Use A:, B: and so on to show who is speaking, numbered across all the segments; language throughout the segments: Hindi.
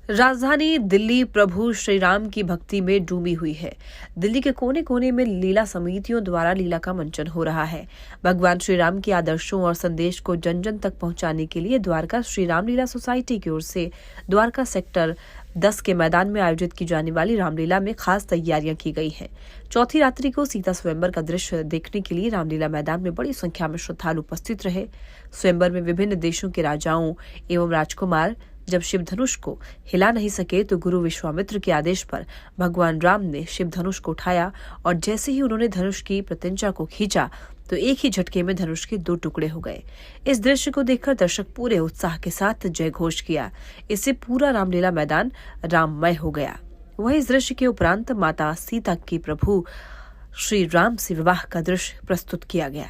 A: राजधानी दिल्ली प्रभु श्री राम की भक्ति में डूबी हुई है। दिल्ली के कोने कोने में लीला समितियों द्वारा लीला का मंचन हो रहा है। भगवान श्री राम के आदर्शों और संदेश को जन जन तक पहुंचाने के लिए द्वारका श्री राम लीला सोसाइटी की ओर से द्वारका सेक्टर 10 के मैदान में आयोजित की जाने वाली रामलीला में खास तैयारियां की गई हैं। चौथी रात्रि को सीता स्वयंवर का दृश्य देखने के लिए रामलीला मैदान में बड़ी संख्या में श्रद्धालु उपस्थित रहे। स्वयंवर में विभिन्न देशों के राजाओं एवं राजकुमार जब शिव धनुष को हिला नहीं सके तो गुरु विश्वामित्र के आदेश पर भगवान राम ने शिव धनुष को उठाया और जैसे ही उन्होंने धनुष की प्रत्यंचा को खींचा तो एक ही झटके में धनुष के 2 टुकड़े हो गए। इस दृश्य को देखकर दर्शक पूरे उत्साह के साथ जय घोष किया। इससे पूरा रामलीला मैदान राममय हो गया। वहीं इस दृश्य के उपरांत माता सीता की प्रभु श्री राम से विवाह का दृश्य प्रस्तुत किया गया।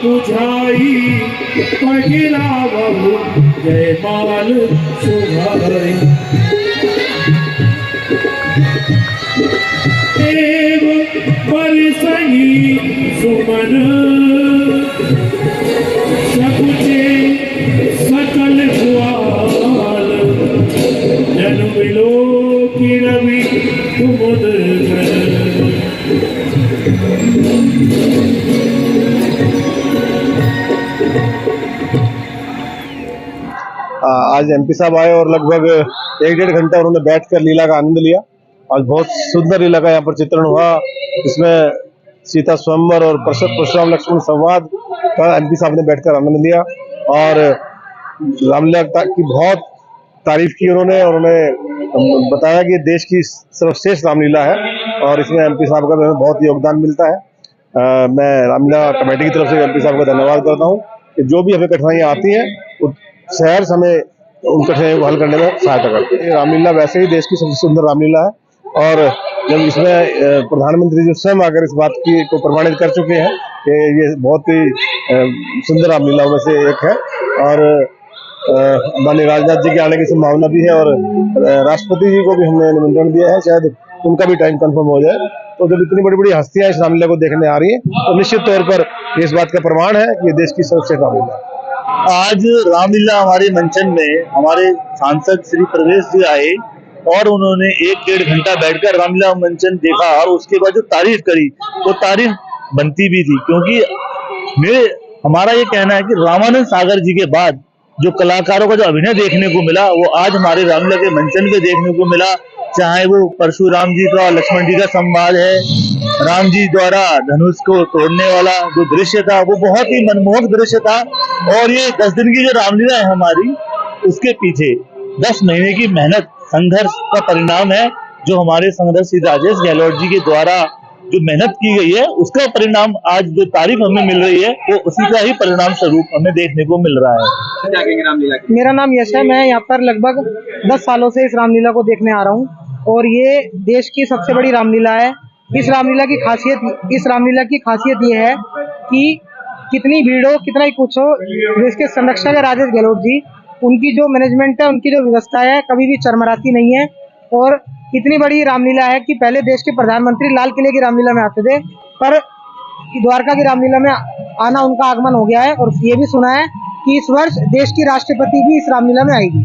B: बुझाई पहिला बहु जयमाल सुभाई देव बरसही सुमन सकुचे सकल ग्वाल जन मिलो की रवि कुमुद
C: आज एमपी साहब आए और लगभग 1-1.5 घंटा उन्होंने बैठकर लीला का आनंद लिया और बहुत सुंदर लीला का यहाँ पर चित्रण हुआ। इसमें सीता स्वयंवर और परशुराम लक्ष्मण संवाद का एमपी साहब ने बैठकर आनंद लिया और रामलीला की बहुत तारीफ की उन्होंने और उन्होंने बताया कि देश की सर्वश्रेष्ठ रामलीला है और इसमें एमपी साहब का बहुत योगदान मिलता है। मैं रामलीला कमेटी की तरफ से एमपी साहब का धन्यवाद करता हूँ कि जो भी हमें कठिनाइयाँ आती हैं शहर हमें उन कठिनाइयों को हल करने में सहायता करती है। रामलीला वैसे ही देश की सबसे सुंदर रामलीला है और जब इसमें प्रधानमंत्री जो स्वयं आकर इस बात की को प्रमाणित कर चुके हैं कि ये बहुत ही सुंदर रामलीलाओं में से एक है और माननीय राजनाथ जी के आने की संभावना भी है और राष्ट्रपति जी को भी हमने निमंत्रण दिया है, शायद उनका भी टाइम कंफर्म हो जाए। तो जब इतनी बड़ी बड़ी हस्तियां इस रामलीला को देखने आ रही हैं तो निश्चित तौर पर इस बात का प्रमाण है कि ये देश की सर्वश्रेष्ठ रामलीला है।
D: आज रामलीला हमारे मंचन में हमारे सांसद श्री प्रवेश जी आए और उन्होंने 1-1.5 घंटा बैठकर रामलीला मंचन देखा और उसके बाद जो तारीफ करी वो तारीफ बनती भी थी, क्योंकि हमारा ये कहना है कि रामानंद सागर जी के बाद जो कलाकारों का जो अभिनय देखने को मिला वो आज हमारे रामलीला के मंचन पे देखने को मिला। चाहे वो परशुराम जी का और लक्ष्मण जी का संवाद है, राम जी द्वारा धनुष को तोड़ने वाला जो दृश्य था वो बहुत ही मनमोहक दृश्य था और ये 10 दिन की जो रामलीला है हमारी उसके पीछे 10 महीने की मेहनत संघर्ष का परिणाम है। जो हमारे संघर्ष श्री राजेश गहलोत जी के द्वारा जो मेहनत की गई है उसका परिणाम आज जो तारीफ हमें मिल रही है वो उसी का ही परिणाम स्वरूप हमें देखने को मिल रहा है।
E: मेरा नाम यश है, मैं यहाँ पर लगभग 10 सालों से इस रामलीला को देखने आ रहा हूँ और ये देश की सबसे बड़ी रामलीला है। इस रामलीला की खासियत ये है कि कितनी भीड़ हो कितना ही कुछ हो, इसके संरक्षक है राजेश गहलोत जी, उनकी जो मैनेजमेंट है उनकी जो व्यवस्था है कभी भी चरमराती नहीं है। और इतनी बड़ी रामलीला है कि पहले देश के प्रधानमंत्री लाल किले की रामलीला में आते थे, पर द्वारका की रामलीला में आना उनका आगमन हो गया है और ये भी सुना है कि इस वर्ष देश की राष्ट्रपति भी इस रामलीला में आएगी।